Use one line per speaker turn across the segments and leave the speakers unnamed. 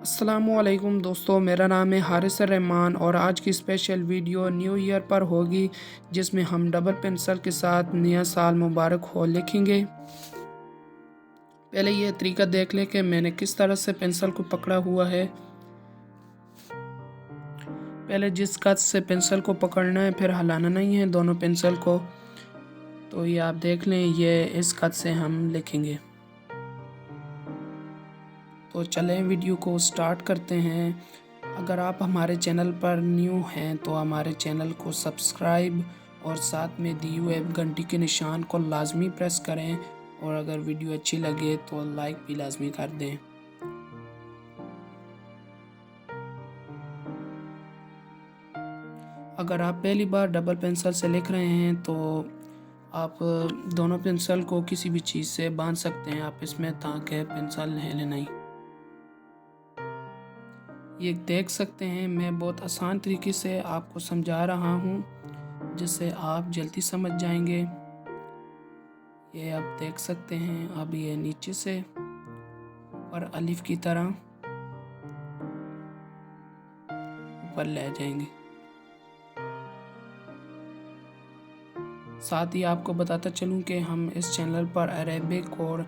अस्सलामुअलैकुम दोस्तों, मेरा नाम है हारिस रहमान और आज की स्पेशल वीडियो न्यू ईयर पर होगी, जिसमें हम डबल पेंसिल के साथ नया साल मुबारक हो लिखेंगे। पहले ये तरीका देख लें कि मैंने किस तरह से पेंसिल को पकड़ा हुआ है। पहले जिस कद से पेंसिल को पकड़ना है, फिर हिलाना नहीं है दोनों पेंसिल को। तो ये आप देख लें, ये इस कद से हम लिखेंगे। तो चलें वीडियो को स्टार्ट करते हैं। अगर आप हमारे चैनल पर न्यू हैं तो हमारे चैनल को सब्सक्राइब और साथ में दिए हुए घंटी के निशान को लाजमी प्रेस करें, और अगर वीडियो अच्छी लगे तो लाइक भी लाजमी कर दें। अगर आप पहली बार डबल पेंसिल से लिख रहे हैं तो आप दोनों पेंसिल को किसी भी चीज़ से बांध सकते हैं आप इसमें, ताकि पेंसिल हिले नहीं। ये देख सकते हैं, मैं बहुत आसान तरीके से आपको समझा रहा हूँ, जिससे आप जल्दी समझ जाएंगे। ये आप देख सकते हैं। अब ये नीचे से ऊपर अलिफ की तरह ऊपर ले जाएंगे। साथ ही आपको बताता चलूँ कि हम इस चैनल पर अरेबिक और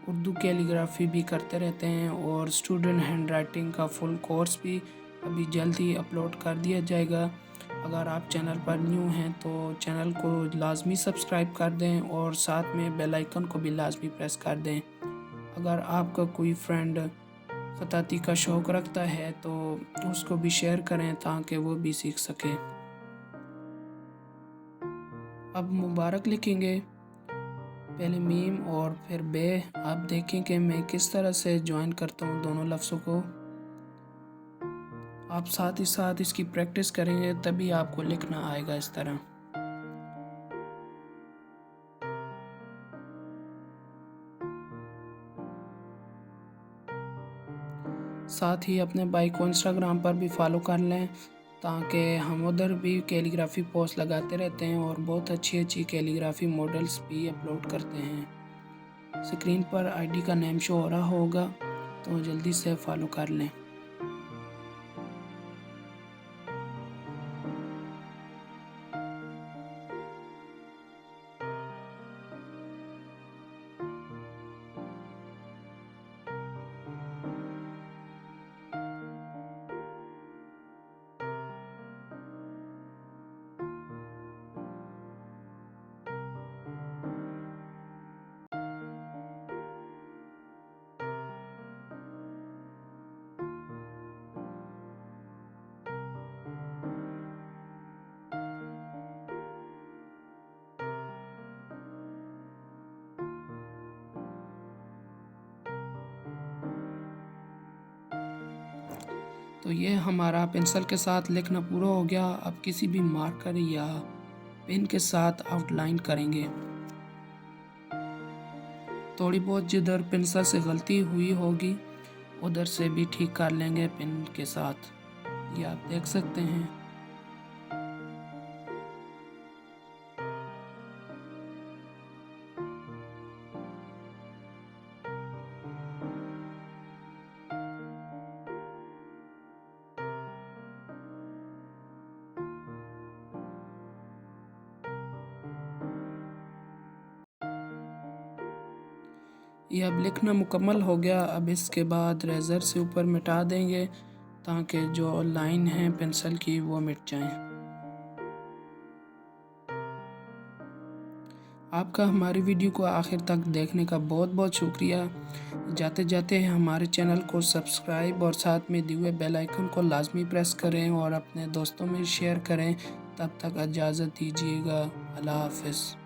उर्दू कैलीग्राफी भी करते रहते हैं, और स्टूडेंट हैंड राइटिंग का फुल कोर्स भी अभी जल्द ही अपलोड कर दिया जाएगा। अगर आप चैनल पर न्यू हैं तो चैनल को लाजमी सब्सक्राइब कर दें, और साथ में बेल आइकन को भी लाजमी प्रेस कर दें। अगर आपका कोई फ्रेंड ख़ताती का शौक़ रखता है तो उसको भी शेयर करें, ताकि वो भी सीख सके। अब मुबारक लिखेंगे, पहले मीम और फिर बे। आप देखें कि मैं किस तरह से ज्वाइन करता हूँ दोनों लफ्ज़ों को। आप साथ ही साथ इसकी प्रैक्टिस करेंगे, तभी आपको लिखना आएगा इस तरह। साथ ही अपने भाई को इंस्टाग्राम पर भी फॉलो कर लें, ताकि हम उधर भी कैलीग्राफी पोस्ट लगाते रहते हैं और बहुत अच्छी अच्छी कैलीग्राफी मॉडल्स भी अपलोड करते हैं। स्क्रीन पर आईडी का नेम शो हो रहा होगा, तो जल्दी से फॉलो कर लें। तो ये हमारा पेंसिल के साथ लिखना पूरा हो गया। अब किसी भी मार्कर या पेन के साथ आउटलाइन करेंगे। थोड़ी बहुत जिधर पेंसिल से गलती हुई होगी उधर से भी ठीक कर लेंगे पेन के साथ। ये आप देख सकते हैं। ये अब लिखना मुकम्मल हो गया। अब इसके बाद रेज़र से ऊपर मिटा देंगे, ताकि जो लाइन है पेंसिल की वो मिट जाएं। आपका हमारी वीडियो को आखिर तक देखने का बहुत बहुत शुक्रिया। जाते जाते हमारे चैनल को सब्सक्राइब और साथ में दिए हुए बेल आइकन को लाजमी प्रेस करें और अपने दोस्तों में शेयर करें। तब तक इजाज़त दीजिएगा। अल्लाह हाफ़िज़।